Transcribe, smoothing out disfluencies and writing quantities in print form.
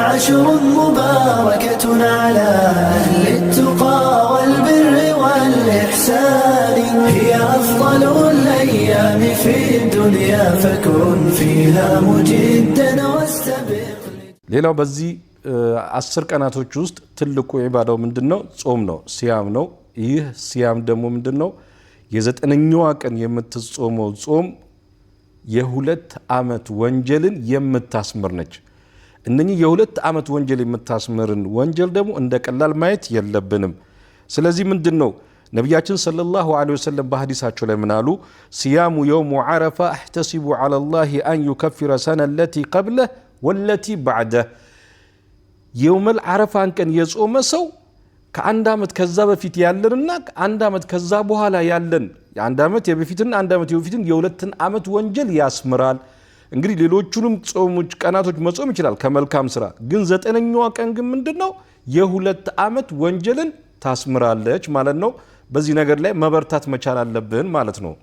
عشر مباركة على أهل التقى والبر والإحسان هي أفضل الأيام في الدنيا فكن فيها مجدا واستبق ሌላው በዚህ 10 ቀናቶች ውስጥ ትልቁ ኢባዳው ምንድነው? ጾም ነው፣ ሲያም ነው። ይህ ሲያም ደግሞ ምንድነው? የ9ኛው ቀን የምትጾመው ጾም የ2 ዓመት ወንጀልን የምታስምር ነች። እነኚህ የ2 ዓመት ወንጀል የምታስምርን ወንጀል ደግሞ እንደ ቀላል ማየት የለብንም። ስለዚህ ምንድነው ነብያችን ሰለላሁ ዐለይሂ ወሰለም በሐዲሳቸው ላይ ምን አሉ? ሲያሙ የውሙ ዓረፋ احتسب على الله ان يكفر سنه التي قبله والتي بعده የውመል ዓረፋን ቀን የጾመ ሰው ከአንድ ዓመት ከዛ በፊት ያለንና አንድ ዓመት ከዛ በኋላ ያለን የአንድ ዓመት የበፊትና አንድ ዓመት የበፊትን የ2 ዓመት ወንጀል ያስምራል። እንግዲህ ሌሎቹንም ጾሞች ቀናቶች መጾም ይችላል ከመልካም ስራ፣ ግን 9ኛዋ ቀን ግን ምንድነው? የ2 ዓመት ወንጀልን ታስምራለች ማለት ነው። በዚህ ነገር ላይ መበርታት መቻል አለብን ማለት ነው።